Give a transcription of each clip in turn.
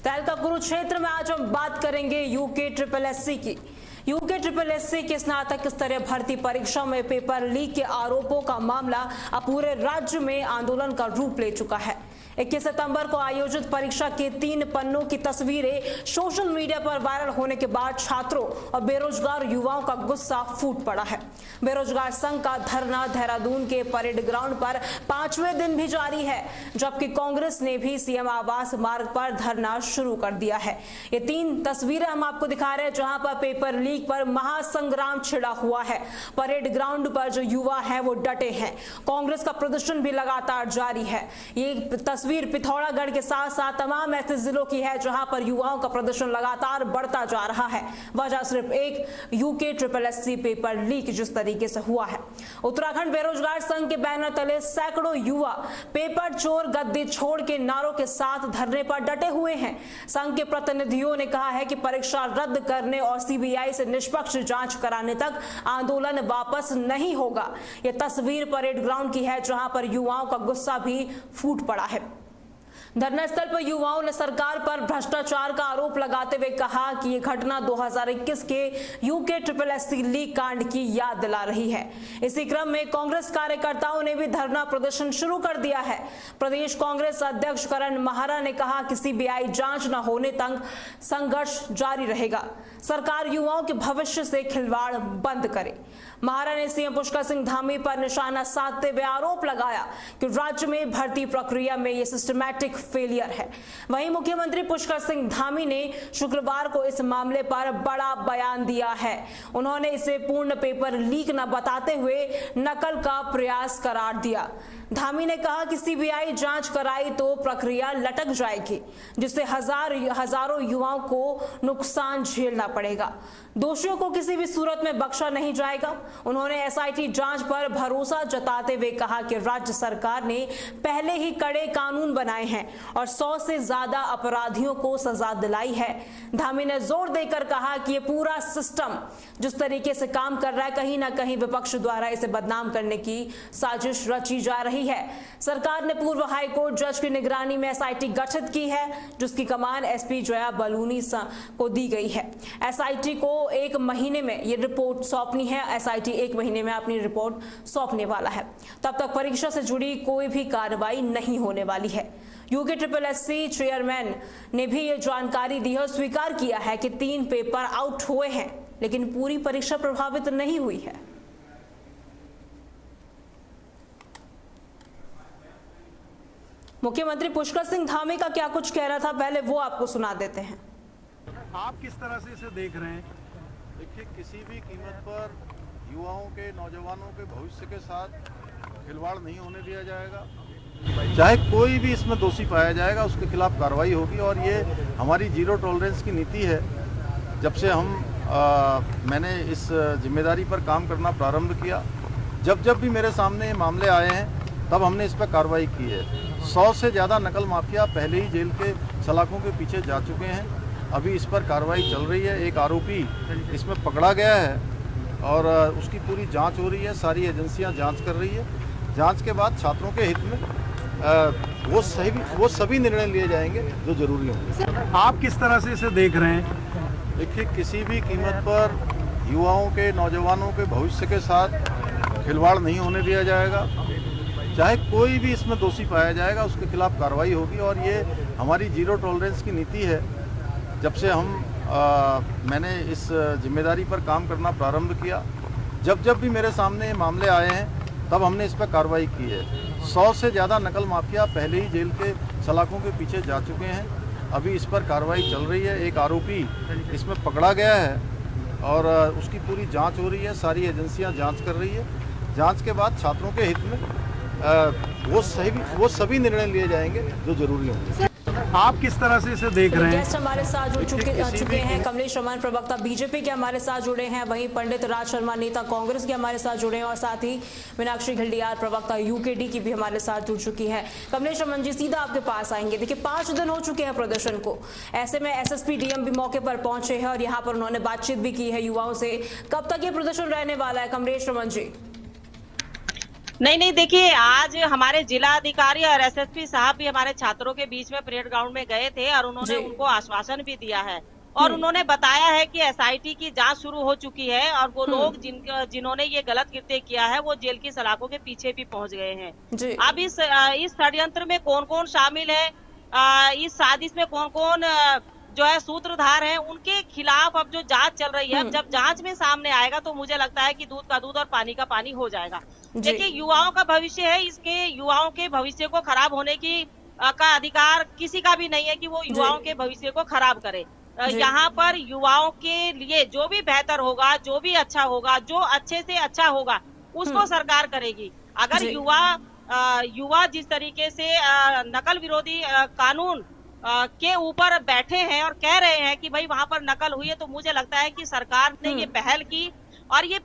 तहलका कुरुक्षेत्र में आज हम बात करेंगे यूके ट्रिपल एससी की। यूके ट्रिपल एससी के स्नातक स्तरीय भर्ती परीक्षा में पेपर लीक के आरोपों का मामला अब पूरे राज्य में आंदोलन का रूप ले चुका है। 21 सितंबर को आयोजित परीक्षा के 3 पन्नों की तस्वीरें सोशल मीडिया पर वायरल होने के बाद छात्रों और बेरोजगार युवाओं का गुस्सा फूट पड़ा है। बेरोजगार संघ का धरना देहरादून के परेड ग्राउंड पर 5वें दिन भी जारी है, जबकि कांग्रेस ने भी सीएम आवास मार्ग पर धरना शुरू कर दिया है। ये 3 तस्वीरें हम आपको दिखा रहे हैं जहां पर पेपर लीक पर महासंग्राम छिड़ा हुआ है। परेड ग्राउंड पर जो युवा है वो डटे हैं। कांग्रेस का प्रदर्शन भी लगातार जारी है। ये तस्वीर पिथौरागढ़ के साथ साथ तमाम ऐसे जिलों की है जहां पर युवाओं का प्रदर्शन लगातार बढ़ता जा रहा है। वजह सिर्फ एक UK triple SC paper leak जिस तरीके से हुआ है। उत्तराखंड बेरोजगार संघ के बैनर तले सैकड़ों युवा पेपर चोर गद्दी छोड़ के नारों के साथ धरने पर डटे हुए हैं। संघ के प्रतिनिधियों ने कहा है कि परीक्षा रद्द करने और सीबीआई से निष्पक्ष जांच कराने तक आंदोलन वापस नहीं होगा। यह तस्वीर परेड ग्राउंड की है जहां पर युवाओं का गुस्सा भी फूट पड़ा है। धरना स्थल पर युवाओं ने सरकार पर भ्रष्टाचार का आरोप लगाते हुए कहा कि यह घटना 2021 के यूके ट्रिपल एससी लीक कांड की याद दिला रही है। इसी क्रम में कांग्रेस कार्यकर्ताओं ने भी धरना प्रदर्शन शुरू कर दिया है। प्रदेश कांग्रेस अध्यक्ष करण महारा ने कहा कि सीबीआई जांच न होने तक संघर्ष जारी रहेगा। सरकार युवाओं के भविष्य से खिलवाड़ बंद करे। महारा ने सीएम पुष्कर सिंह धामी पर निशाना साधते हुए आरोप लगाया कि राज्य में भर्ती प्रक्रिया में यह सिस्टमैटिक फेलियर है। वहीं मुख्यमंत्री पुष्कर सिंह धामी ने शुक्रवार को इस मामले पर बड़ा बयान दिया है। उन्होंने इसे पूर्ण पेपर लीक न बताते हुए नकल का प्रयास करार दिया। धामी ने कहा कि सीबीआई जांच कराई तो प्रक्रिया लटक जाएगी, जिससे हजारों युवाओं को नुकसान झेलना पड़ेगा। दोषियों को किसी भी सूरत में बख्शा नहीं जाएगा। उन्होंने एसआईटी जांच पर भरोसा जताते हुए कहा कि राज्य सरकार ने पहले ही कड़े कानून बनाए हैं और 100 से ज्यादा अपराधियों को सजा दिलाई है। धामी ने जोर देकर कहा कि ये पूरा सिस्टम जिस तरीके से काम कर रहा है, कहीं ना कहीं विपक्ष द्वारा इसे बदनाम करने की साजिश रची जा रही है। सरकार ने पूर्व हाईकोर्ट जज की निगरानी में एसआईटी गठित की है, जिसकी कमान एसपी जया बलूनी को दी गई है। एसआईटी को 1 महीने में ये रिपोर्ट सौंपनी है। एसआईटी 1 महीने में अपनी रिपोर्ट सौंपने वाला है। तब तक परीक्षा से जुड़ी कोई भी कार्रवाई नहीं होने वाली है। यूके ट्रिपल एससी चेयरमैन ने भी ये जानकारी दी है और स्वीकार किया है कि 3 पेपर आउट हुए हैं, लेकिन पूरी परीक्षा प्रभावित नहीं हुई है। मुख्यमंत्री पुष्कर सिंह धामी का क्या कुछ कह रहा था, पहले वो आपको सुना देते हैं। आप किस तरह से इसे देख रहे हैं? देखिए, किसी भी कीमत पर युवाओं के, नौजवानों के भविष्य के साथ खिलवाड़ नहीं होने दिया जाएगा। चाहे कोई भी इसमें दोषी पाया जाएगा, उसके खिलाफ कार्रवाई होगी और ये हमारी जीरो टॉलरेंस की नीति है। जब से मैंने इस जिम्मेदारी पर काम करना प्रारंभ किया, जब भी मेरे सामने ये मामले आए हैं, तब हमने इस पर कार्रवाई की है। 100 से ज़्यादा नकल माफिया पहले ही जेल के सलाखों के पीछे जा चुके हैं। अभी इस पर कार्रवाई चल रही है। एक आरोपी इसमें पकड़ा गया है और उसकी पूरी जांच हो रही है। सारी एजेंसियां जांच कर रही है। जांच के बाद छात्रों के हित में वो सभी निर्णय लिए जाएंगे जो जरूरी होंगे। आप किस तरह से इसे देख रहे हैं? देखिए, किसी भी कीमत पर युवाओं के, नौजवानों के भविष्य के साथ खिलवाड़ नहीं होने दिया जाएगा। चाहे कोई भी इसमें दोषी पाया जाएगा, उसके खिलाफ कार्रवाई होगी और ये हमारी जीरो टॉलरेंस की नीति है। जब से मैंने इस जिम्मेदारी पर काम करना प्रारंभ किया, जब भी मेरे सामने ये मामले आए हैं, तब हमने इस पर कार्रवाई की है। 100 से ज़्यादा नकल माफिया पहले ही जेल के सलाखों के पीछे जा चुके हैं। अभी इस पर कार्रवाई चल रही है। एक आरोपी इसमें पकड़ा गया है और उसकी पूरी जांच हो रही है। सारी एजेंसियां जांच कर रही है। जांच के बाद छात्रों के हित में वो सभी निर्णय लिए जाएंगे जो जरूरी होंगे। आप किस तरह से इसे देख रहे हैं? गेस्ट हमारे साथ जुड़ चुके हैं। कमलेश रमान प्रवक्ता बीजेपी के हमारे साथ जुड़े हैं, वहीं पंडित राज शर्मा नेता कांग्रेस के हमारे साथ जुड़े हैं और साथ ही मीनाक्षी घिल्डियाल प्रवक्ता यूकेडी की भी हमारे साथ जुड़ चुकी है। कमलेश रमन जी, सीधा आपके पास आएंगे। देखिए, 5 दिन हो चुके हैं प्रदर्शन को। ऐसे में एसएसपी डीएम भी मौके पर पहुंचे हैं और यहाँ पर उन्होंने बातचीत भी की है युवाओं से। कब तक ये प्रदर्शन रहने वाला है, कमलेश रमन जी? नहीं नहीं, देखिए आज हमारे जिला अधिकारी और एसएसपी साहब भी हमारे छात्रों के बीच में परेड ग्राउंड में गए थे और उन्होंने जी। उनको आश्वासन भी दिया है और उन्होंने बताया है कि एसआईटी की जांच शुरू हो चुकी है और वो लोग जिन्होंने ये गलत कृत्य किया है वो जेल की सलाखों के पीछे भी पहुंच गए हैं। जी। अब इस षड्यंत्र में कौन कौन शामिल है, इस साजिश में कौन कौन जो है सूत्रधार हैं, उनके खिलाफ अब जो जांच चल रही है, अब जब जांच में सामने आएगा तो मुझे लगता है कि दूध का दूध और पानी का पानी हो जाएगा। जी। देखिए युवाओं का भविष्य है, इसके युवाओं के भविष्य को खराब होने की का अधिकार किसी का भी नहीं है कि वो युवाओं के भविष्य को खराब करे। जी। यहाँ पर युवाओं के लिए जो भी बेहतर होगा, जो भी अच्छा होगा, जो अच्छे से अच्छा होगा उसको सरकार करेगी। अगर जी। युवा जिस तरीके से नकल विरोधी कानून के ऊपर बैठे हैं और कह रहे हैं कि भाई वहां पर नकल हुई है, तो मुझे लगता है कि सरकार ने ये पहल की और ये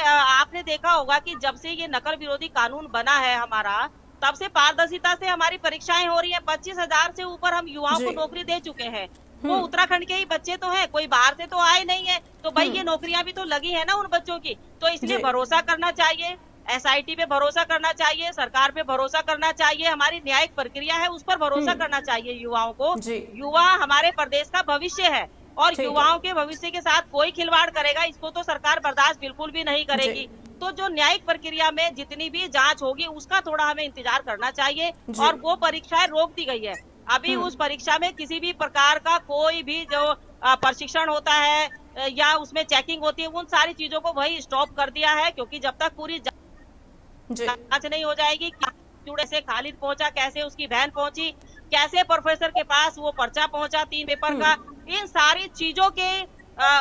आपने देखा होगा कि जब से ये नकल विरोधी कानून बना है हमारा, तब से पारदर्शिता से हमारी परीक्षाएं हो रही है। 25,000 से ऊपर हम युवाओं को नौकरी दे चुके हैं। वो उत्तराखंड के ही बच्चे तो हैं, कोई बाहर से तो आए नहीं है, तो भाई ये नौकरियां भी तो लगी है ना उन बच्चों की। तो इसलिए भरोसा करना चाहिए, एसआईटी पे भरोसा करना चाहिए, सरकार पे भरोसा करना चाहिए, हमारी न्यायिक प्रक्रिया है उस पर भरोसा करना चाहिए युवाओं को। युवा हमारे प्रदेश का भविष्य है और युवाओं के भविष्य के साथ कोई खिलवाड़ करेगा इसको तो सरकार बर्दाश्त बिल्कुल भी नहीं करेगी। तो जो न्यायिक प्रक्रिया में जितनी भी जांच होगी उसका थोड़ा हमें इंतजार करना चाहिए और वो परीक्षाएं रोक दी गई है। अभी उस परीक्षा में किसी भी प्रकार का कोई भी जो प्रशिक्षण होता है या उसमें चेकिंग होती है, उन सारी चीजों को वही स्टॉप कर दिया है, क्योंकि जब तक पूरी जांच नहीं हो जाएगी कि से खालिद पहुंचा, कैसे उसकी बहन पहुंची, कैसे प्रोफेसर के पास वो पर्चा पहुंचा 3 पेपर का, इन सारी चीजों के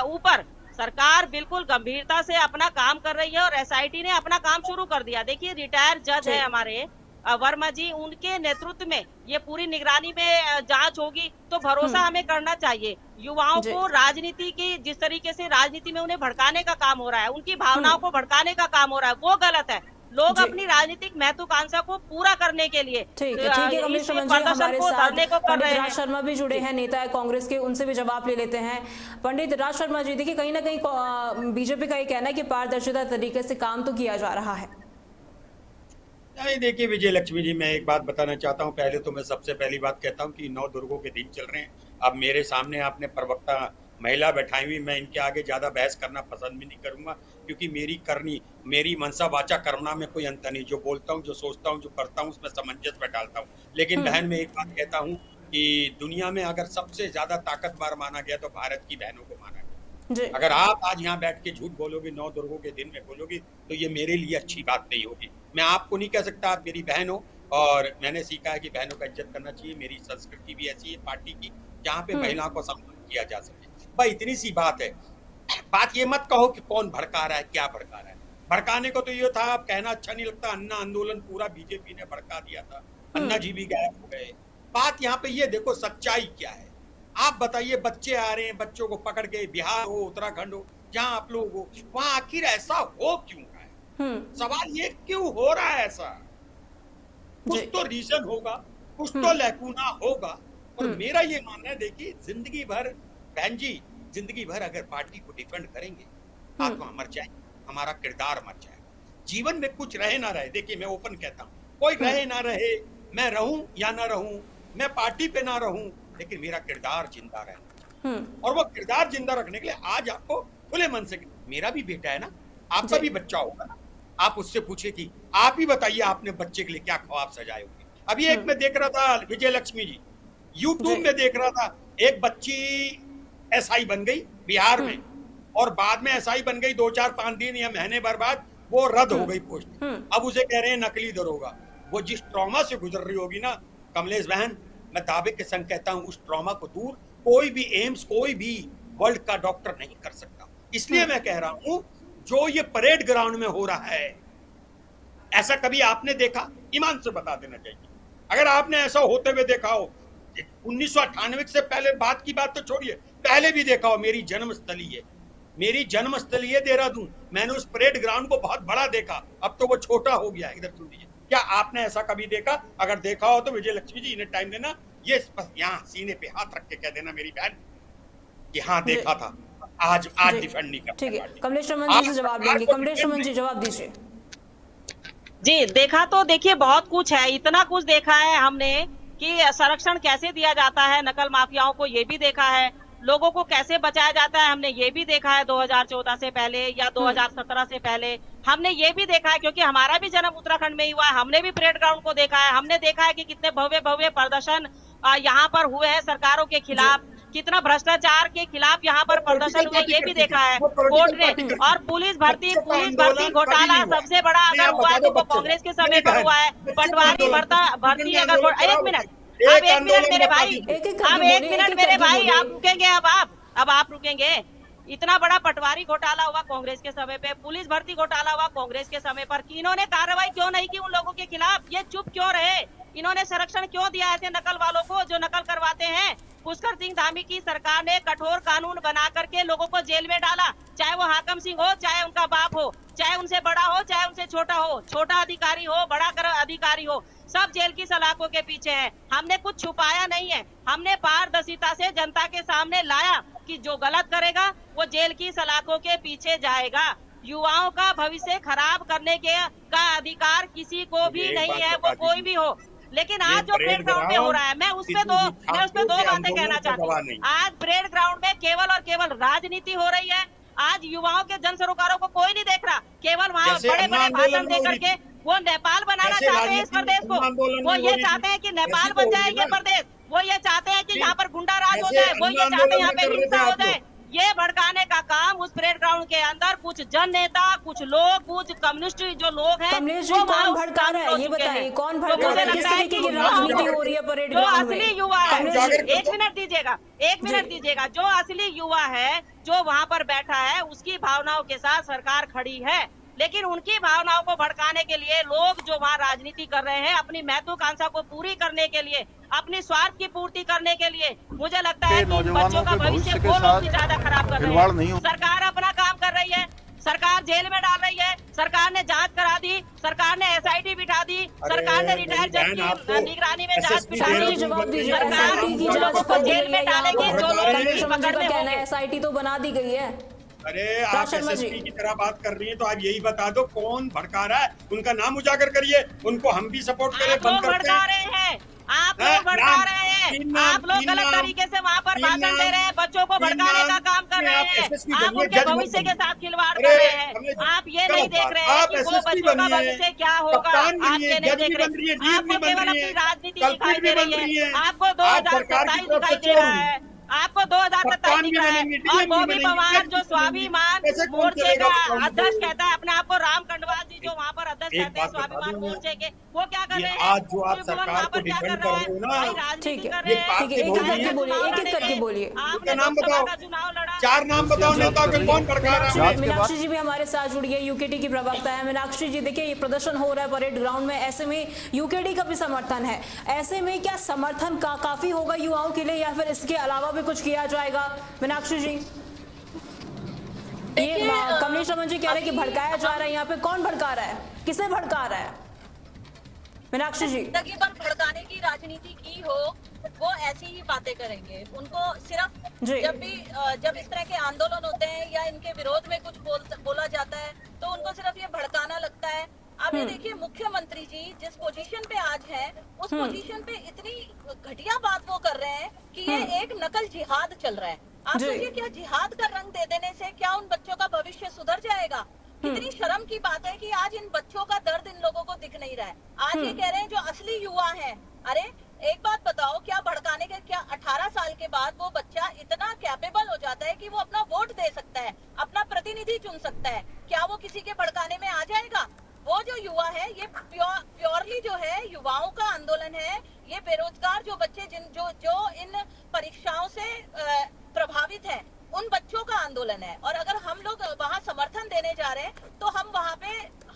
ऊपर सरकार बिल्कुल गंभीरता से अपना काम कर रही है और एसआईटी ने अपना काम शुरू कर दिया। देखिए रिटायर्ड जज है हमारे वर्मा जी, उनके नेतृत्व में ये पूरी निगरानी में जांच होगी, तो भरोसा हमें करना चाहिए। युवाओं को राजनीति की जिस तरीके से राजनीति में उन्हें भड़काने का काम हो रहा है, उनकी भावनाओं को भड़काने का काम हो रहा है, वो गलत है। लोग अपनी राजनीतिक महत्वाकांक्षा को पूरा करने के लिए ठीक है कमलेश रमन जी हमारे साथ पंडित राज शर्मा भी जुड़े हैं, नेता है कांग्रेस के, उनसे भी जवाब ले लेते हैं। पंडित राज शर्मा जी, देखिए कहीं ना कहीं बीजेपी का ये कहना है कि पारदर्शिता तरीके से काम तो किया जा रहा है। नहीं देखिए विजय लक्ष्मी जी, मैं एक बात बताना चाहता हूं। पहले तो मैं सबसे पहली बात कहता हूं कि 9 दुर्गों के दिन चल रहे हैं। अब मेरे सामने आपने प्रवक्ता महिला बैठाई हुई, मैं इनके आगे ज्यादा बहस करना पसंद भी नहीं करूंगा, क्योंकि मेरी मनसा वाचा कर्मणा में कोई अंतर नहीं। जो बोलता हूँ, जो सोचता हूँ, जो करता हूँ, उसमें सामंजस्य बैठाता हूँ। लेकिन बहन मैं एक बात कहता हूँ कि दुनिया में अगर सबसे ज्यादा ताकतवर माना गया तो भारत की बहनों को माना गया। अगर आप आज यहाँ बैठ के झूठ बोलोगे, 9 दुर्गों के दिन में बोलोगे, तो ये मेरे लिए अच्छी बात नहीं होगी। मैं आपको नहीं कह सकता, आप मेरी बहन हो और मैंने सीखा है कि बहनों का इज्जत करना चाहिए। मेरी संस्कृति भी ऐसी है पार्टी की, जहाँ पे महिलाओं को सम्मान किया जा सके। भाई इतनी सी बात है। बात ये मत कहो कि कौन भड़का रहा है, क्या भड़का रहा है। भड़काने को तो ये था, आप कहना अच्छा नहीं लगता, अन्ना आंदोलन पूरा बीजेपी ने भड़का दिया था, अन्ना जी भी गायब हो गए। बात यहाँ पे ये देखो सच्चाई क्या है। आप बताइए, बच्चे आ रहे हैं, बच्चों को पकड़ के, बिहार हो, उत्तराखंड हो, जहाँ आप लोग हो, वहां आखिर ऐसा हो क्यों रहा है? सवाल ये क्यों हो रहा है ऐसा? कुछ तो रीजन होगा, कुछ तो लैकुना होगा। और मेरा ये मानना है, देखिए जिंदगी भर बहन जी, जिंदगी भर अगर पार्टी को डिफेंड करेंगे, आत्मा मर जाए, हमारा किरदार मर जाए। जीवन में कुछ रहे ना रहे, देखिए मैं ओपन कहता हूँ, कोई रहे ना रहे, मैं रहूं या ना रहूं, मैं पार्टी पे ना रहूं, लेकिन मेरा किरदार जिंदा रहना। और वो किरदार जिंदा रखने के लिए आज आपको खुले मन से, मेरा भी बेटा है ना, आपका भी बच्चा होगा ना, आप उससे पूछे कि आप ही बताइए आपने बच्चे के लिए क्या ख्वाब सजाए होंगे। अभी एक मैं देख रहा था विजय लक्ष्मी जी, यूट्यूब में देख रहा था, एक बच्ची एसआई बन गई बिहार में, और बाद में एसआई बन गई 2-4-5 दिन या महीने भर बाद वो रद्द हो गई पोस्ट। अब उसे कह रहे हैं नकली दरोगा। वो जिस ट्रॉमा से गुजर रही होगी ना कमलेश बहन, मैं दावे के संग कहता हूं उस ट्रॉमा को दूर कोई भी एम्स, कोई भी वर्ल्ड का डॉक्टर नहीं कर सकता। इसलिए मैं कह रहा हूं, जो ये परेड ग्राउंड में हो रहा है, ऐसा कभी आपने देखा? ईमान से बता देना चाहिए, अगर आपने ऐसा होते हुए देखा हो। 1998 से पहले बात की बात तो छोड़िए, पहले भी देखा हो। मेरी जन्मस्थली है, मेरी जन्मस्थली है देहरादून। मैंने उस परेड ग्राउंड को बहुत बड़ा देखा, अब तो वो छोटा हो गया। इधर सुन लीजिए, क्या आपने ऐसा कभी देखा? अगर देखा हो तो विजय लक्ष्मी जी इन्हें टाइम देना, ये बस यहाँ सीने पे हाथ रख के कह देना मेरी बहन कि हाँ देखा था। आज डिफेंड नहीं करता। ठीक है, कमलेश रमन जी से जवाब देंगे। कमलेश रमन जी जवाब दीजिए। जी, देखा तो देखिए बहुत कुछ है, इतना कुछ देखा है हमने कि संरक्षण कैसे दिया जाता है नकल माफियाओं को, ये भी देखा है। लोगों को कैसे बचाया जाता है हमने ये भी देखा है 2014 से पहले या 2017 से पहले। हमने ये भी देखा है क्योंकि हमारा भी जन्म उत्तराखंड में ही हुआ है, हमने भी परेड ग्राउंड को देखा है। हमने देखा है कि कितने भव्य भव्य प्रदर्शन यहाँ पर हुए हैं सरकारों के खिलाफ, कितना भ्रष्टाचार के खिलाफ यहाँ पर प्रदर्शन हुए, ये भी देखा है कोर्ट ने। और पुलिस भर्ती घोटाला सबसे बड़ा अगर हुआ है तो वो कांग्रेस के समय पर हुआ है। पटवारी भर्ती अगर एक मिनट मेरे भाई, अब एक मिनट मेरे भाई, आप रुकेंगे? अब आप रुकेंगे? इतना बड़ा पटवारी घोटाला हुआ कांग्रेस के समय पे, पुलिस भर्ती घोटाला हुआ कांग्रेस के समय पर। इन्होंने कार्रवाई क्यों नहीं की उन लोगों के खिलाफ? ये चुप क्यों रहे? इन्होंने संरक्षण क्यों दिया ऐसे नकल वालों को जो नकल करवाते हैं? पुष्कर सिंह धामी की सरकार ने कठोर कानून बना करके लोगों को जेल में डाला, चाहे वो हाकम सिंह हो, चाहे उनका बाप हो, चाहे उनसे बड़ा हो, चाहे उनसे छोटा हो, छोटा अधिकारी हो, बड़ा अधिकारी हो, सब जेल की सलाखों के पीछे हैं। हमने कुछ छुपाया नहीं है, हमने पारदर्शिता से जनता के सामने लाया कि जो गलत करेगा वो जेल की सलाखों के पीछे जाएगा। युवाओं का भविष्य खराब करने का अधिकार किसी को भी नहीं है, वो कोई भी हो। लेकिन आज जो परेड ग्राउंड में हो रहा है, मैं उस पे दो बातें कहना चाहती हूँ। आज परेड ग्राउंड में केवल और केवल राजनीति हो रही है। आज युवाओं के जन सरोकारों को कोई नहीं देख रहा, केवल वहाँ बड़े बड़े भाषण दे करके वो नेपाल बनाना चाहते हैं इस प्रदेश को। वो ये चाहते हैं कि नेपाल बन जाए ये प्रदेश, वो ये चाहते हैं कि यहाँ पर गुंडा राज हो जाए, वो ये चाहते हैं यहाँ पे हिंसा हो जाए। ये भड़काने का काम उस परेड ग्राउंड के अंदर कुछ जन नेता, कुछ लोग, कुछ कम्युनिस्ट जो लोग हैं, कमलेश जी कौन भड़का रहा है ये बताइए, कौन भड़का रहा है? किस तरीके की राजनीति हो रही है परेड ग्राउंड में? असली युवा है, एक मिनट दीजिएगा, जो असली युवा है जो वहाँ पर बैठा है उसकी भावनाओं के साथ सरकार खड़ी है। लेकिन उनकी भावनाओं को भड़काने के लिए लोग जो वहाँ राजनीति कर रहे हैं, अपनी महत्वाकांक्षा को पूरी करने के लिए, अपनी स्वार्थ की पूर्ति करने के लिए, मुझे लगता है कि बच्चों का भविष्य वो लोग ज्यादा खराब कर रहे हैं। सरकार अपना काम कर रही है, सरकार जेल में डाल रही है, सरकार ने जांच करा दी, सरकार ने SIT बिठा दी, सरकार ने रिटायर्ड जज की निगरानी में जांच बिठा दी। जवाब दीजिए, सरकार SIT लोगों को जेल में डालेगी जो लोग पकड़ने होंगे। SIT तो बना दी गई है। अरे आप SSP की तरह बात कर रही हैं तो आप यही बता दो कौन भड़का रहा है, उनका नाम उजागर करिए, उनको हम भी सपोर्ट करें। बंद करते हैं, आप लोग भड़का रहे हैं, आप लोग गलत तरीके से वहाँ पर भाषण दे रहे हैं, बच्चों को भड़काने का काम कर रहे हैं, आप उनके भविष्य के साथ खिलवाड़ कर रहे हैं। आप ये नहीं देख रहे हैं कि वो बच्चों का भविष्य क्या होगा, आप ये नहीं देख रहे। आपको केवल अपनी राजनीति दिखाई दे रही है, आपको 2027 दिखाई दे रहा है, आपको 2027 दिख रहा है। और बॉबी पवार जो स्वाभिमान मोर्चे का अध्यक्ष कहता है अपने आप को, राम कंडवाल जी जो वहाँ पर अध्यक्ष कहते हैं स्वाभिमान मोर्चे के, वो क्या कर रहे हैं? आज जो आप सरकार को डिफेंड कर रहे हो ना, ठीक है, एक एक करके बोलिए। आपने नाम बताओ, चुनाव लड़ा, 4 नाम बताओ नेताओं के कौन भड़का रहा है। मीनाक्षी जी भी हमारे साथ जुड़ गई, UKT की प्रवक्ता है। मीनाक्षी जी देखिए, ये प्रदर्शन हो रहा है परेड ग्राउंड में, ऐसे में UKT का भी समर्थन है, ऐसे में क्या समर्थन काफी होगा युवाओं के लिए या फिर इसके अलावा भी कुछ किया जाएगा? मीनाक्षी जी, ये कमलेश रमन जी कह रहे हैं कि भड़काया जा रहा है, यहाँ पे कौन भड़का रहा है, किसे भड़का रहा है? मीनाक्षी जी, जिंदगी भर भड़काने की राजनीति की हो वो ऐसी ही बातें करेंगे। उनको सिर्फ जब इस तरह के आंदोलन होते हैं या इनके विरोध में कुछ बोला जाता है तो उनको सिर्फ ये भड़काना लगता है। अब ये देखिए, मुख्यमंत्री जी जिस पोजीशन पे आज हैं, उस पोजीशन पे इतनी घटिया बात वो कर रहे हैं कि ये एक नकल जिहाद चल रहा है। आप सोचिए, क्या जिहाद का रंग दे देने से क्या उन बच्चों का भविष्य सुधर जाएगा? कितनी शर्म की बात है कि आज इन बच्चों का दर्द इन लोगों को दिख नहीं रहा है। आज ये कह रहे हैं जो असली युवा हैं। अरे एक बात बताओ, क्या भड़काने के, क्या 18 साल के बाद वो बच्चा इतना कैपेबल हो जाता है कि वो अपना वोट दे सकता है, अपना प्रतिनिधि चुन सकता है? क्या वो किसी के भड़काने में आ जाएगा? वो जो युवा है, ये प्योरली जो है युवाओं का आंदोलन है। ये बेरोजगार जो बच्चे जो इन परीक्षाओं से प्रभावित हैं, उन बच्चों का आंदोलन है। और अगर हम लोग वहाँ समर्थन देने जा रहे हैं तो हम वहाँ पे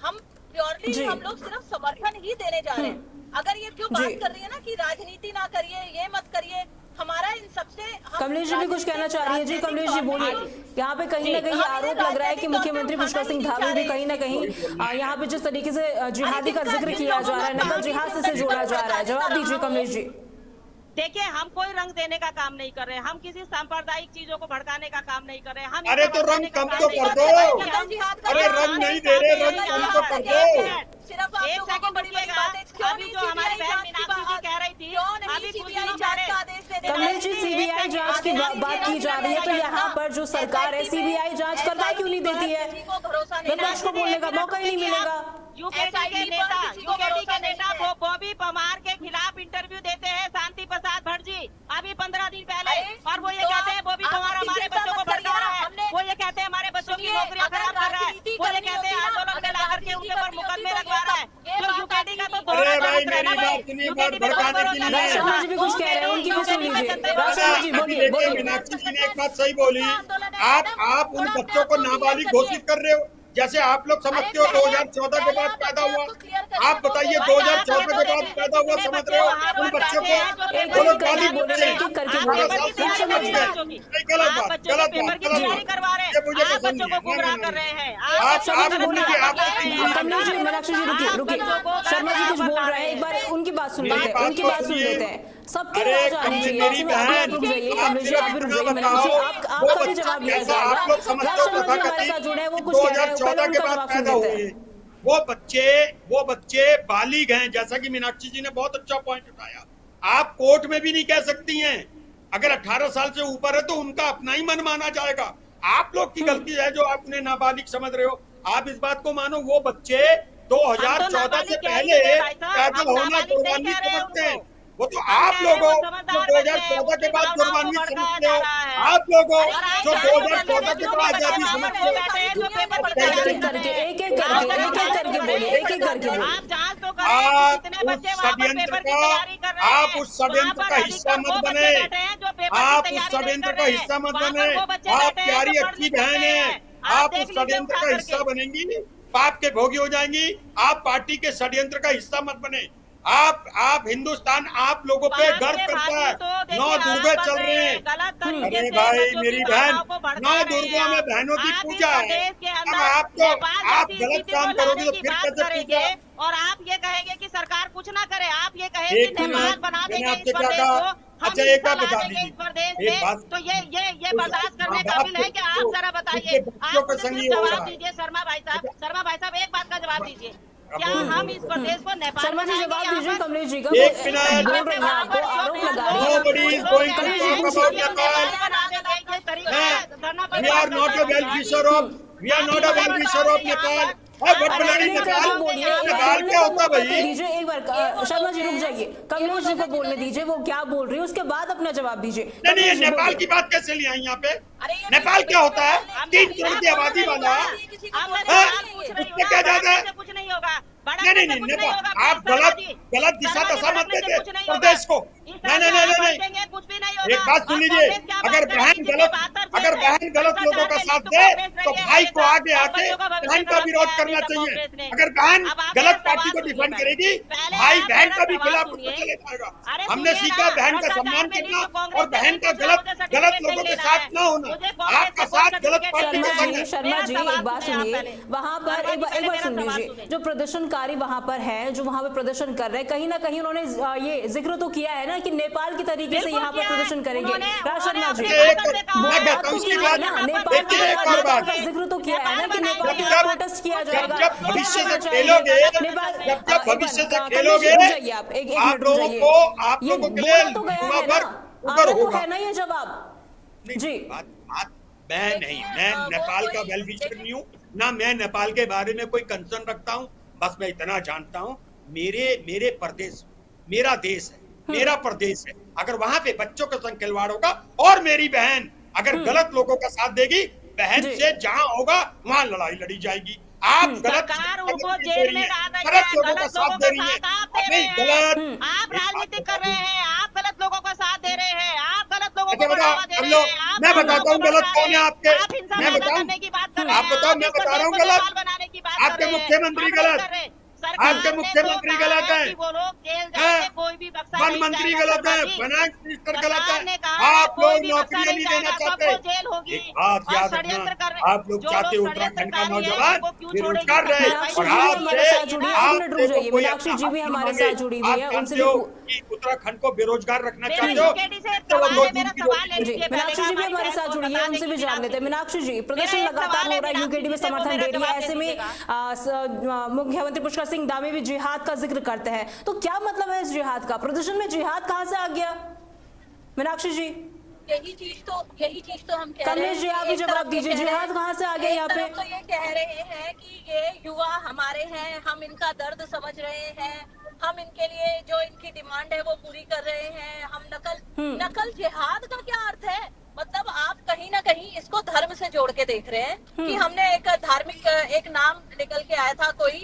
हम प्योरली हम लोग सिर्फ समर्थन ही देने जा रहे हैं। अगर ये क्यों बात कर रही है ना कि राजनीति ना करिए, ये मत करिए, हमारा इन सबसे। कमलेश जी भी कुछ कहना चाह रही है जी, कमलेश जी बोलिए। यहाँ पे कहीं ना कहीं आरोप लग रहा है कि मुख्यमंत्री पुष्कर सिंह धामी भी कहीं ना कहीं यहाँ पे जिस तरीके से जिहादी का जिक्र किया जा रहा है, नकल जिहाद से जोड़ा जा रहा है। जवाब दीजिए कमलेश जी। देखिए, हम कोई रंग देने का काम नहीं कर रहे हैं, हम किसी सांप्रदायिक चीजों को भड़काने का काम नहीं कर रहे हैं, हम अरे इसको तो रंग भड़काने का कम काम तो नहीं कर कर दो। रहे हैं कि हम- अरे रंग नहीं दे रहे, रंग कम तो कर दो। सिर्फ आप एक लोगों को सेकंड बड़ी बड़ी रुकिएगा। बातें क्यों अभी नहीं जो हमारी CBI बहन जांच की मीनाक्षी जी बात- कह रही थी, क्यों नहीं अभी कुछ CBI दिनों जांच पहले का आदेश दे देना कमलेश जी, है? सीबीआई जांच की बात की जा रही है, तो यहाँ पर जो सरकार है सीबीआई जांच करवा क्यों नहीं देती है? किसी को भरोसा नहीं विपक्ष को बोलने का मौका ही नहीं मिलेगा। यूकेडी के SIT नेता पर किसी को यूकेडी भरोसा के नेता नहीं है। बॉबी पमार के खिलाफ इंटरव्यू देते हैं शांति प्रसाद भट्ट जी अभी 15 दिन पहले, अरे, और वो ये तो कहते हैं बॉबी आप पमार अपनी हमारे चिंता बच्चों को मत करिए भड़का रहा ना, है, हमने- वो ये कहते हैं हमारे बच्चों की सुनिए, नौकरियां अगर खराब कर रहा है, राजनीति वो ये करनी कहते हैं होती ना, आंदोलन में अगर ला करके राजनीति उनके ऊपर करनी मुकदमे होती तो लगवा रहा है। ये तो बात यूकेडी का तो आती दोहरा अरे भाई, चरित्र है ना मेरी भाई। बात सुनिए, यूकेडी बात भड़काने की नहीं है। राज शर्मा जी भी कुछ कह रहे हैं, उनकी भी सुन लीजिए। राज शर्मा जी बोलिए देखिए, बोलिए। मीनाक्षी जी ने एक बात सही बोली। आप उन बच्चों को नाबालिग घोषित कर रहे हो, जैसे आप लोग समझते हो 2014 के बाद पैदा हुआ। आप बताइए 2014 के बाद पैदा हुआ समझ रहे हो उन बच्चों को? एक वो लोग एक करके बालिग बोले, बच्चे हैं। एक एक करके अठारह बोले। साल से राज शर्मा जी, नहीं, गलत बात, गलत पेपर बात, की गलत तैयारी बात। करवा रहे ये मुझे हैं, आप पसंद बच्चों नहीं को है। गुमराह नहीं, कर रहे हैं। आप शर्मा जी बोलिए, बोलिए। आप कमलेश जी, मीनाक्षी जी रुकिए रुकिए। शर्मा जी कुछ बोल रहे हैं, एक बार उनकी बात सुन लेते हैं, उनकी बात सुन लेते हैं। सबकी अरे आवाज आनी चाहिए। मेरी ऐसे में आप भी बहन, रुक जाइए, आप कमलेश जी आप भी रुक जाइए। बताओ, मीनाक्षी जी, वो आपका भी बच्चा जवाब लिया कैसा जाएगा। आप लोग समझते राज हो शर्मा जी हमारे साथ जुड़े हैं, वो कुछ कह रहे हैं, पहले 2014 के उनका बाद जवाब सुन पैदा लेते हुए हैं। वो बच्चे बालिग हैं, जैसा कि मीनाक्षी जी ने बहुत अच्छा पॉइंट उठाया। आप कोर्ट में भी नहीं कह सकती हैं। अगर 18 साल से ऊपर है तो उनका अपना ही मन माना जाएगा। आप लोग की गलती है जो आप उन्हें नाबालिग समझ रहे हो। आप इस बात को मानो, वो बच्चे 2014 से पहले पैदा होना कुर्बानी समझते हैं। वो तो आप लोगों जो 2014 के बाद कुर्बानी समझते हो, आप लोगों जो 2014 के बाद आजादी समझते हो। एक एक करके बोलिए, एक एक करके बोलिए। आप जांच तो आप करें, कितने उस बच्चे वहाँ पर षड्यंत्र पेपर की का तैयारी कर रहे हैं। आप उस षड्यंत्र का हिस्सा मत बने। आप उस षड्यंत्र का हिस्सा मत बने। आप प्यारी अच्छी बहन है, आप उस षड्यंत्र का हिस्सा बनेंगी, पाप के भोगी हो जाएंगी। आप पार्टी के षड्यंत्र का हिस्सा मत बने। आप हिंदुस्तान आप लोगों पे गर्व करता है। 9 दुर्गे चल रहे हैं। अरे भाई मेरी बहन, 9 दुर्गा में बहनों की पूजा है। अब आप गलत काम करोगे तो फिर कैसे पूजा? और आप ये कहेंगे कि सरकार कुछ ना करे, आप ये कहेंगे एक कि नेपाल मिनट, बना मैंने देंगे इस आपसे क्या प्रदेश कहा? को, हम अच्छा, एक हिस्सा बात बता ला देंगे दीजिए। इस प्रदेश एक में, बात- तो ये बर्दाश्त करने आप काबिल है कि आप जरा बताइए। बच्चों आप के मुझे संग सिर्फ ये हो रहा जवाब है। दीजिए शर्मा भाई साहब, एक बात का जवाब दीजिए। क्या हम इस प्रदेश को नेपाल शर्मा जी जवाब बनाएंगे? दीजिए कमलेश जी का। एक मिनट। बोल रहे हैं, आपको आरोप लगा रहे हैं। Nobody is going to talk about Nepal. We are not a well-wisher of Nepal. What bloody Nepal? Nepal क्या होता भाई? दीजिए एक बार, शर्मा जी रुक जाइए, कमलेश जी को बोलने दीजिए, वो क्या बोल रही है उसके बाद अपना जवाब दीजिए। नहीं, कमलेश जी नेपाल बोलिए। की बात कैसे ले आई यहाँ पे? नेपाल क्या होता है? 3 करोड़ की आबादी वाला। इससे क्या ज्यादा है? कुछ नहीं होगा। नहीं, नेपाल आप गलत दिशा दशा मत देते प्रदेश को। नहीं, कुछ भी नहीं होगा। एक बात सुन लीजिए, अगर बहन गलत लोगों का साथ दे तो भाई को आगे आके बहन का विरोध करना चाहिए। अगर बहन गलत पार्टी को डिफेंड करेगी, भाई बहन का भी खिलाफ उसको चले जाएगा। हमने सीखा बहन का सम्मान करना और बहन का गलत लोगों के साथ न होना। आपका साथ गलत पार्टी के संग है। शर्मा जी एक बात सुनिए, वहाँ पर एक बार सुन लीजिए। जो प्रदर्शनकारी वहाँ पर हैं, जो वहाँ पे प्रदर्शन कर रहे हैं, कहीं ना कहीं उन्होंने ये जिक्र तो किया है ना कि नेपाल की तरीके से यहाँ पर प्रदर्शन करेंगे। राज शर्मा जी मैं कहता हूँ उसकी बात नेपाल का जिक्र तो किया है ना कि नेपाल के साथ प्रोटेस्ट किया जाएगा। जब भविष्य से खेलोगे, जब भविष्य से खेलोगे, आप लोगों के लिए युवा वर्ग ऊपर होगा। है ना ये जवाब जी। मैं नेपाल का वेल विशर नहीं हूँ, ना मैं नेपाल के बारे में कोई कंसर्न रखता हूँ। बस मैं इतना जानता हूँ, मेरे प्रदेश, मेरा देश है, मेरा प्रदेश है। अगर वहां पे बच्चों के संग खिलवाड़ होगा और मेरी बहन अगर गलत लोगों का साथ देगी, बहन से जहां होगा वहां लड़ाई लड़ी जाएगी। आप गलत उनको जेल में डाल रही है, गलत लोगों का साथ दे रही है। नहीं, गलत आप राजनीति कर रहे हैं, आप गलत लोगों का साथ दे रहे हैं, आप गलत लोगों अच्छा को बढ़ावा दे हम रहे लोग, हैं। मैं बताता हूँ गलत कौन है आपके। आप हिंसा मैं पैदा बताऊँ, करने की बात कर रहे हैं, आप बताओ, मैं बता रहा हूँ गलत। बनाने की बात कर आपके रहे हैं। मुख्यमंत्री हम नहीं गलत, कर रहे। आपके मुख्यमंत्री गलत है। वो लोग जेल है, कोई भी बक्सा वन नहीं मंत्री जाएगा गलत है, शर्मा जी। फाइनेंस मिनिस्टर सरकार गलत ने है, कहा है, आप कोई लोग भी बक्सा नौकरियां नहीं देना जाएगा, चाहते। सबको जेल होगी। एक बात और याद षड्यंत्र रखना, कर रहे आप लोग जो चाहते लोग उत्तराखंड का षड्यंत्रकारी है, नौजवान उनको क्यों बेरोजगार छोड़ेगी रहे, मीनाक्षी और जी भी आप हमारे साथ जुड़ी है, एक मिनट रुक जाइए। मीनाक्षी जी भी हमारे साथ जुड़ी हुई है, आप उनसे जानते भी हो कि उत्तराखंड को बेरोजगार रखना मेरा चाहते हो, यूकेडी से तो वो सवाल दो है, दिन मेरा की सवाल ले रोटी जी लीजिए। मीनाक्षी जी भी हमारे साथ जुड़ी है, उनसे भी जान लेते हैं। मीनाक्षी जी, प्रदर्शन मेरा एक लगातार सवाल हो है रहा है, यूकेडी में मीनाक्षी जी से, वो समर्थन मेरा दे रही है, जवाब ऐसे दे में मुख्यमंत्री पुष्कर सिंह धामी भी जिहाद का जिक्र करते हैं, तो क्या मतलब है इस जिहाद का? प्रदर्शन में जिहाद कहां से आ गया मीनाक्षी जी? यही चीज तो हम कह रहे कमलेश जी, हैं। आप भी एक जवाब तरफ ये दीजिए, कह रहे जिहाद हैं- कहां से आ गया यहाँ एक पे? तरफ तो ये कह रहे हैं कि ये युवा हमारे हैं, हम इनका दर्द समझ रहे हैं, हम इनके लिए जो इनकी डिमांड है वो पूरी कर रहे हैं। हम नकल जिहाद का क्या अर्थ है? मतलब आप कहीं ना कहीं इसको धर्म से जोड़ के देख रहे हैं कि हमने एक धार्मिक एक नाम निकल के आया था कोई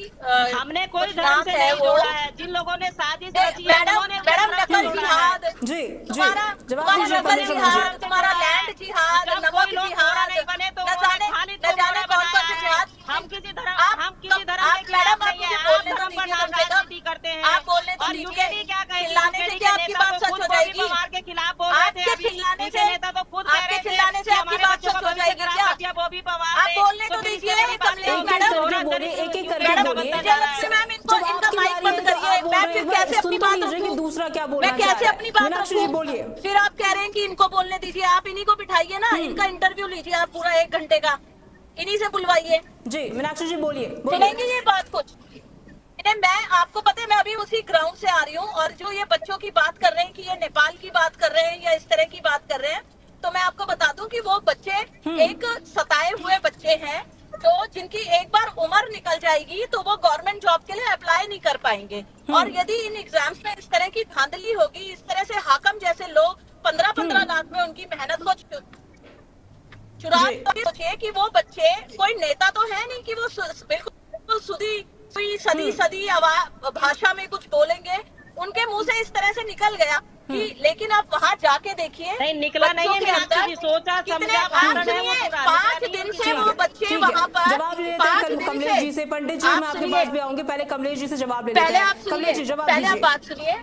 हमने कोई कुछ धर्म नाम से है नहीं वो जोड़ा है, जिन लोगों ने साजिश रची है उन्होंने उस मैडम धर्म से नकल जोड़ा है। जिहाद जी तुम्हारा जवाब दीजिए नकल कमलेश जिहाद, जी। तुम्हारा लैंड जिहाद, जब नमक कोई लोग जिहाद, गोरा नहीं बने तो न उन्होंने जाने खालिद न को जाने गोरा कौन कौन से बनाया है। जिहाद। हम किसी धर्म आप के मैडम खिलाफ आप नहीं है, मुझे आप बोलने तो धर्म पर दीजिए नाम कम से कम। राजनीति करते हैं। आप बोलने तो और दीजिए। यूकेडी क्या कहेगी? चिल्लाने से यूकेडी क्या के आपकी नेता बात तो सच खुद हो गोभी जाएगी? पवार के खिलाफ बोल रहे थे, आपके अभी चिल्लाने उनके से नेता तो खुद कह आपके रहे थे चिल्लाने से कि आपकी हमारे बात बच्चों सच का हो भविष्य जाएगी खराब क्या? कर दिया बॉबी पवार आप ने। बोलने तो फिर दीजिए, इससे मेरी बात कमलेश नहीं एक होगी। एक मैडम। करके बोलिए, एक एक करके मैडम बोलिए। मुझे लगता है मैम जब इनका आपकी माइक बारी बंद है तो करिए। आप बोल मैं रहे फिर हैं, कैसे अपनी सुन तो बात लीजिए कि रखूं? दूसरा क्या बोलना मैं चाह कैसे रहा है। अपनी बात मीनाक्षी जी रखूं? बोलिए। फिर आप कह रहे हैं कि इनको बोलने दीजिए, आप इन्हीं को बिठाइए ना, इनका इंटरव्यू लीजिए आप पूरा 1 घंटे का, इन्हीं से बुलवाइए, जी मीनाक्षी जी बोलिए सुनेंगे ये बात कुछ। मैं आपको पता है मैं अभी उसी ग्राउंड से आ रही हूँ, और जो ये बच्चों की बात कर रहे हैं कि ये नेपाल की बात कर रहे हैं या इस तरह की बात कर रहे हैं, तो मैं आपको बता दूं कि वो बच्चे एक सताए हुए बच्चे हैं, तो जिनकी एक बार उम्र निकल जाएगी तो वो गवर्नमेंट जॉब के लिए अप्लाई नहीं कर पाएंगे। और यदि इन एग्जाम्स में इस तरह की धांधली होगी, इस तरह से हाकम जैसे लोग 15-15 लाख में उनकी मेहनत को चुरा, तो सोचिए कि वो बच्चे कोई नेता तो है नहीं कि वो बिल्कुल सदी भाषा में कुछ बोलेंगे, उनके मुंह से इस तरह से निकल गया कि, लेकिन आप वहाँ जाके देखिए नहीं निकला नहीं है, मीनाक्षी जी सोचा समझा भाषण है वो पूरा। 5 दिन से वो बच्चे वहाँ पर जवाब ले लेते हैं कमलेश जी से। पंडित जी मैं आपके पास भी आऊंगी, पहले कमलेश जी से जवाब ले लेते पहले हैं। आप कमलेश जी सुनिए, जवाब पहले आप दीजिए। बात सुनिए,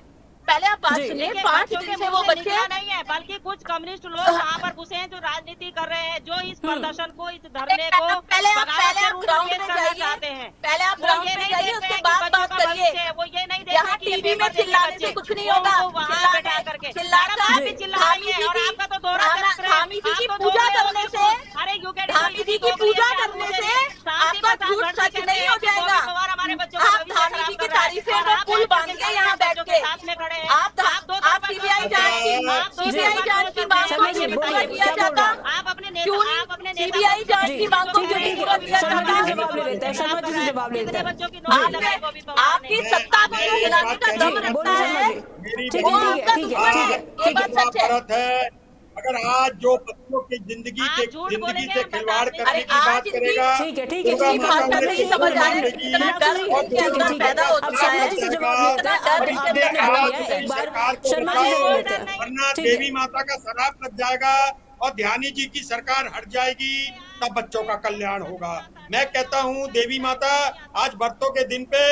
पहले आप बात सुनिए। 5 दिन से वो बच्चे निकला नहीं है, बल्कि कुछ कम्युनिस्ट लोग वहाँ पर घुसे हैं जो राजनीति कर रहे हैं, जो इस प्रदर्शन को, इस धरने को पहले आप बगावत के रूप में ग्राउंड पेश में करना जाइए, चाहते हैं। पहले आप वो ग्राउंड ये में नहीं जाइए, देख रहे उसके हैं कि बाद बच्चों बात का करिए। भविष्य है, वो ये नहीं देख यहाँ रहे कि ये टीवी में पेपर देंगे चिल्लाने से बच्चे, कुछ नहीं वो होगा। उनको वहाँ बैठा करके चिल्लाकर मैडम, आप भी चिल्ला रही हैं, और आपका तो दोहरा चरित्र है। धामी जी आप की तो पूजा दोहरे हो करने बिल्कुल। से, अरे यूकेडी धामी जी की पूजा करने से आपका झूठ सच नहीं हो जाएगा। आप धामी जी की तारीफें वो पुल बांध के यहाँ बैठ के, आप सीबीआई जांच की मांग को शर्मा जी, क्यों पूरा बोलिए, किया क्या बोल जाता? रहे हैं? आप अपने क्यों नहीं सीबीआई जांच की मांग को ठीक है, क्यों ठीक पूरा है, किया शर्मा जी जाता? से जवाब ले लेते हैं। शर्मा जी से जवाब ले लेते हैं। बच्चों की नौकरी लगाई बॉबी पवार आपकी ने। सत्ता को जो हिलाने का दम जी, रखता बोलिए शर्मा है, जी। मेरी ठीक वो है, आपका ठीक है, दुश्मन ठीक है, है, ये बात सच है। भारत है। अगर आज जो बच्चों की जिंदगी आप के झूठ जिंदगी बोलेंगे, से हम खिलवाड़ बता करने देंगे। की बात आज करेगा, ठीक है, ठीक है, दुर्गा ठीक है, माता भाषा उन्हें नहीं समझ आ रहा है, मारेगी। इतना डर ठीक है, इनके ठीक अंदर है, ठीक है। पैदा हो अब चुका शर्मा है, जी से जवाब ले लेते हैं। इतना डर अब इनके आपने अंदर बोला पैदा है, हो एक चुका है। बार को शर्मा जी से बचाओ, ले लेते हैं। वरना ठीक है। देवी माता का श्राप लग जाएगा और ध्यानी जी की सरकार हट जाएगी, तब बच्चों का कल्याण होगा। मैं कहता हूँ देवी माता आज व्रतों के दिन पे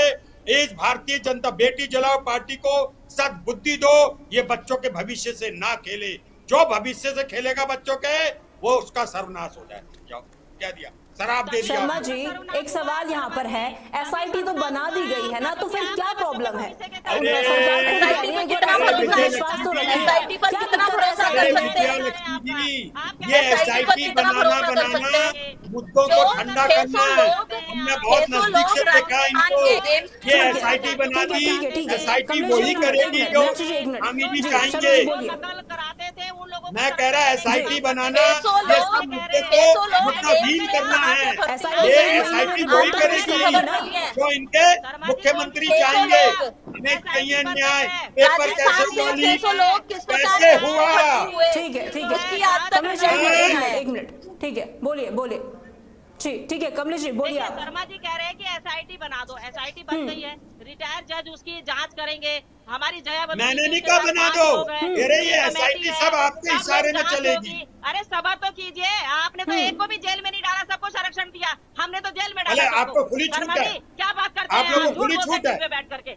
इस भारतीय जनता बेटी जलाओ पार्टी को सद्बुद्धि दो, ये बच्चों के भविष्य से ना खेले। जो भविष्य से खेलेगा बच्चों के, वो उसका सर्वनाश हो जाए। जाओ, क्या दिया, शराब दे दिया। शर्मा जी एक सवाल यहाँ पर है, एसआईटी तो बना दी गई है ना, तो फिर क्या प्रॉब्लम है? सरकार खुद कह रही है, एक बार SIT पर विश्वास तो रखिए। SIT पर क्या कितना दिक्कत है भरोसा SIT कर में? सकते हैं? लक्ष्मी जी, आप ये SIT पर SIT कितना बनाना भरोसा कर सकते हैं? मुद्दों को जो ठंडा 600 करना है। लोग- हमने बहुत 600 नजदीक से लोग देखा इनको। राजस्थान के games ये खेल रहे SIT हैं। बना दी, ठीक है। SIT कमलेश वही जी, एक करेगी मिनट, जो मीनाक्षी जी, एक मिनट। हामी जी जी, चाहेंगे। शर्मा जी बोलिए। नकल कराते थे उन लोगों को मैं कह रहा है SIT बनाना, 600 ये लोग- सब मुद्दे 600 लोग को मुद्दाहीन एक करना है। SIT ये में SIT बात वही तो करेगी इसकी खबर नहीं है। जो इनके मुख्यमंत्री चाहेंगे। हमें चाहिए न्याय, पेपर कैसे राजस्थान में 600 लोग किस प्रकार कैसे से हुआ? भर्ती हुए? ठीक है, ठीक उसकी है। आज तक कमलेश जी, रिजल्ट नहीं आया है। एक मिनट, ठीक है, बोलिए बोलिए। ठीक है, कमलेश जी बोलिए देखिए, आप। शर्मा जी कह रहे हैं कि एसआईटी बना दो, एसआईटी बन गई है, रिटायर्ड जज उसकी जांच करेंगे। हमारी जयावती मैंने जी नहीं के कहा साथ बना 5 दो। लोग हैं, अरे ये कमेटी SIT है, सब आपके सब इशारे में लोग जांच चलेगी। होगी। अरे सबर तो कीजिए, आपने तो एक को भी जेल में नहीं डाला, सबको संरक्षण दिया, हमने तो जेल में डाला अरे सबको। आपको खुली छूट शर्मा है। जी क्या बात करते आप हैं लोगों आप? को खुली झूठ बोलते छूट है। हैं टीवी पे बैठ करके।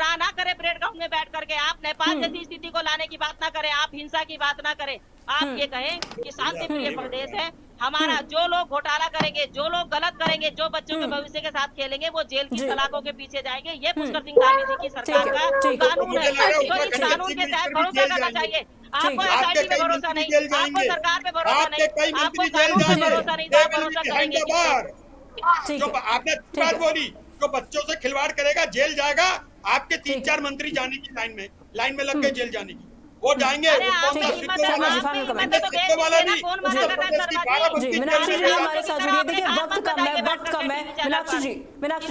गुमराह ना करें परेड ग्राउंड में बैठ करके। आप नेपाल जैसी स्थिति को लाने की बात ना करें, आप हिंसा की बात ना करें। आप ये कहें कि शांति प्रिय प्रदेश है हमारा। जो लोग घोटाला करेंगे, जो लोग गलत करेंगे, जो बच्चों के भविष्य के साथ खेलेंगे, वो जेल की सलाखों के पीछे जाएंगे। ये पुष्कर सिंह धामी जी की सरकार का कानून है। तो इस कानून के तहत भरोसा करना चाहिए। आपको एसआईटी पे भरोसा नहीं, आपको सरकार पे भरोसा नहीं, आपको कानून पे भरोसा नहीं, तो आप भरोसा करेंगे किससे? जो आपने बात बोली, जो बच्चों से खिलवाड़ करेगा जेल जाएगा। आपके 3-4 मंत्री जाने की लाइन में लग गए जेल जाने की। वो जाएंगे। अरे वो आपकी कांग्रेस हिम्मत सीटों है, वाला आपकी नहीं, हिम्मत हिम्मत है तो कांग्रेस भेज सीटों वाला दीजिए ना, नहीं, कौन मना उत्तर कर रहा है प्रदेश की शर्मा जी? 12 जी बस्ती मीनाक्षी जी चैनल हमारे साथ जुड़िए, देखिए वक्त कम है, वक्त कम है। मीनाक्षी जी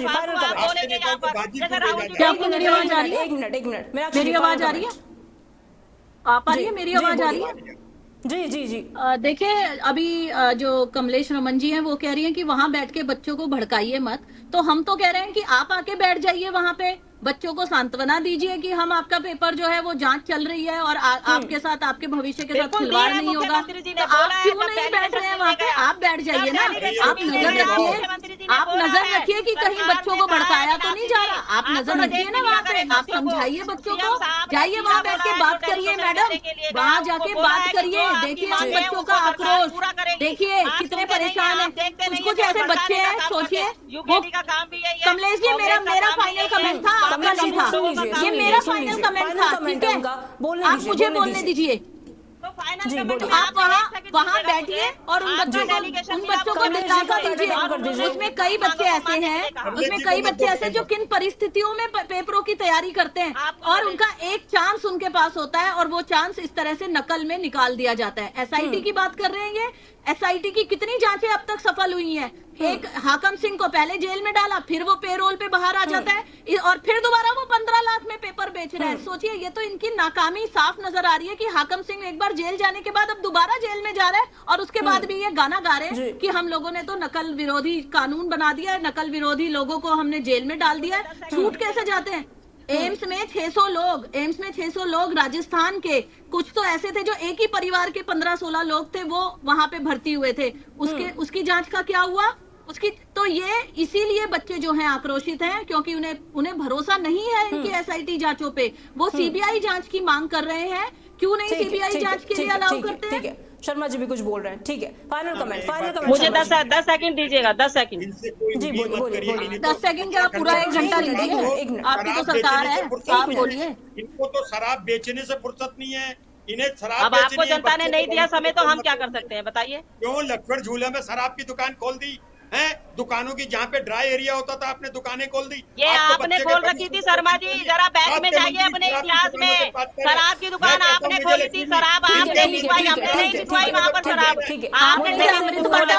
फाइनल आपके कमेंट। नेताओं को गाजीपुर ले जाएंगे। क्या आपको मेरी आवाज आ रही है? एक मिनट मीनाक्षी मेरी जी, आवाज final आ रही है? comment। आप आ रही है? जी, मेरी जी, आवाज आ रही बोलिए। है? जी देखिए अभी जो कमलेश रमन जी हैं वो कह रही हैं कि वहां बैठ के बच्चों को भड़काइए मत, तो हम तो कह रहे हैं कि आप आके बैठ जाइए वहां पे, बच्चों को सांत्वना दीजिए कि हम आपका पेपर जो है वो जांच चल रही है और आपके साथ आपके भविष्य के साथ बिल्कुल खिलवाड़ दी है, नहीं होगा। मुख्यमंत्री जी ने तो बोला आप है, क्यों जब नहीं बैठ रहे हैं डेलीगेशन वहां पे? मिलेगा। आप बैठ जाइए ना, डेलीगेशन आप नजर मिलेगा, रखिए, मुख्यमंत्री जी ने आप बोला नजर है, रखिए कि कहीं सरकार बच्चों ने को कहा है भड़काया तो नहीं जा रहा। आप आपको नजर रखिए ना वहां पे, आप समझाइए बच्चों को, जाइए वहां बैठ के बात करिए मैडम, वहां जाके बात करिए, देखिए उन बच्चों का आक्रोश, देखिए कितने परेशान है। कुछ कुछ ऐसे बच्चे हैं, सोचिए वो का काम भी यही है। कमलेश जी मेरा फाइनल कमेंट था, आपका नहीं था, ये मेरा फाइनल कमेंट था, ठीक है? आप मुझे बोलने दीजिए। तो फाइनल जी, कमेंट बोलिए। में आप वहाँ बैठिए और उन बच्चों को दिलासा दीजिए। उसमें कई बच्चे ऐसे हैं, उसमें कई बच्चे ऐसे जो किन परिस्थितियों में पेपरों की तैयारी करते हैं और उनका एक चांस उनके पास होता है और वो चांस इस तरह से नकल में निकाल दिया जाता है। एसआईटी की बात कर रहे हैं, ये एसआईटी की कितनी जांचें अब तक सफल हुई हैं? एक हाकम सिंह को पहले जेल में डाला, फिर वो पेरोल पे बाहर आ जाता है और फिर दोबारा वो 15 लाख में पेपर बेच रहा है। सोचिए, ये तो इनकी नाकामी साफ नजर आ रही है कि हाकम सिंह एक बार जेल जाने के बाद अब दोबारा जेल में जा रहा है और उसके बाद भी ये गाना गा रहे हैं कि हम लोगों ने तो नकल विरोधी कानून बना दिया है, नकल विरोधी लोगों को हमने जेल में डाल दिया है। छूट कैसे जाते हैं? एम्स में 600 लोग राजस्थान के, कुछ तो ऐसे थे जो एक ही परिवार के 15-16 लोग थे, वो वहां पे भर्ती हुए थे। उसकी जांच का क्या हुआ? तो ये इसीलिए बच्चे जो हैं आक्रोशित हैं क्योंकि उन्हें भरोसा नहीं है इनकी एसआईटी जांचों पे। वो सीबीआई जांच की मांग कर रहे हैं। क्यों नहीं सीबीआई जांच के लिए अलाउ करते हैं? शर्मा जी भी कुछ बोल रहे हैं, ठीक है? फाइनल कमेंट मुझे 10 सेकंड दीजिएगा, 10 सेकंड। जी बोलिए। 10 सेकंड क्या, पूरा 1 घंटा लीजिए, आपकी तो सरकार है, आप बोलिए। इनको तो शराब बेचने से फुर्सत नहीं है, इन्हें शराब अब आपको जनता ने नहीं दिया समय तो हम क्या कर सकते हैं, बताइए? क्यों लक्ष्मण झूला में शराब की दुकान खोल दी है? दुकानों की जहाँ पे ड्राई एरिया होता था आपने दुकानें खोल दी। ये आपने खोल रखी थी शर्मा जी, जरा बैक में जाइए अपने इतिहास में। शराब की दुकान आपने खोली थी, शराब आपने दिखवाई, हमने नहीं दिखवाई वहाँ पर शराब। आपने अमृत बांटा,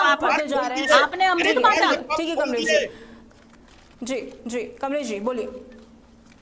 आपने अमृत बांटा। ठीक है कमलेश जी कमलेश जी बोलिए।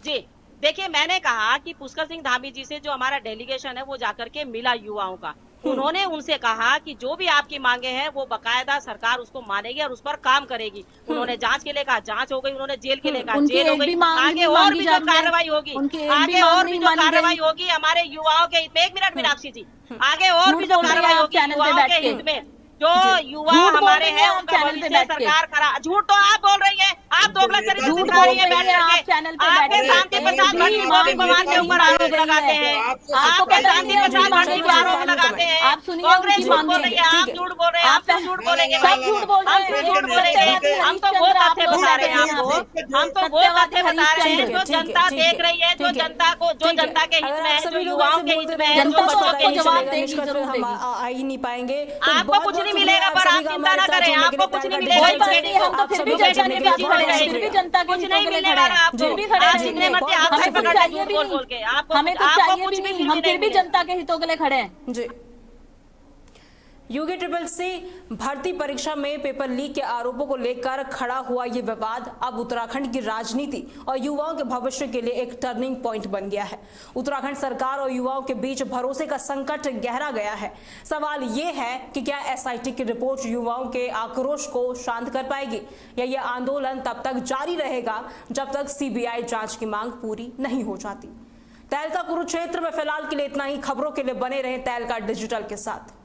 जी देखिए, मैंने कहा कि पुष्कर सिंह धामी जी से जो हमारा डेलीगेशन है वो जाकर के मिला युवाओं का। उन्होंने उनसे कहा कि जो भी आपकी मांगे हैं वो बकायदा सरकार उसको मानेगी और उस पर काम करेगी। उन्होंने जांच के लिए कहा जांच हो गई, उन्होंने जेल के लिए कहा जेल हो गई। आगे और भी जो कार्रवाई होगी, आगे और भी जो कार्रवाई होगी हमारे युवाओं के हित में। 1 मिनट मीनाक्षी जी, आगे और भी जो कार्रवाई होगी युवाओं के हित में, जो युवा हमारे हैं उनका भविष्य सरकार करा। झूठ तो आप बोल रही है, आप दोगला चरित्र दिखा रही है बैठ करके। आपके शांति प्रसाद भट्टी को भी भगवान के ऊपर आरोप लगाते हैं, आपके शांति प्रसाद भट्टी को आरोप लगाते हैं। आप सुनिए, कांग्रेस झूठ बोल रही है, आप झूठ बोल रहे हैं, आप झूठ बोलेंगे, सब झूठ बोल रहे हैं, हम झूठ बोलेंगे। हम तो वो तथ्य बता रहे हैं आपको, हम तो वो तथ्य बता रहे हैं जो जनता देख रही है, जो जनता को, जो जनता के हित में है, जो युवाओं के हित में है, जो बच्चों के हित में है। आ ही नहीं पाएंगे, आपको कुछ नहीं मिलेगा, पर आप चिंता ना करें, आपको कुछ नहीं मिलेगा। हम तो फिर भी जनता के बीच खड़े हैं, फिर भी जनता के कुछ नहीं मिलने वाला आपको। आप जितने मर्जी हाथ से पकड़ लीजिए बोल के, हमें तो चाहिए भी नहीं, हम फिर भी जनता के हितों के लिए खड़े हैं। जी UKSSC भर्ती परीक्षा में पेपर लीक के आरोपों को लेकर खड़ा हुआ ये विवाद अब उत्तराखंड की राजनीति और युवाओं के भविष्य के लिए एक टर्निंग पॉइंट बन गया है। उत्तराखंड सरकार और युवाओं के बीच भरोसे का संकट गहरा गया है। सवाल ये है कि क्या SIT की रिपोर्ट युवाओं के आक्रोश को शांत कर पाएगी या यह आंदोलन तब तक जारी रहेगा जब तक CBI जांच की मांग पूरी नहीं हो जाती। तहलका कुरुक्षेत्र में फिलहाल के लिए इतना ही। खबरों के लिए बने रहें तहलका डिजिटल के साथ।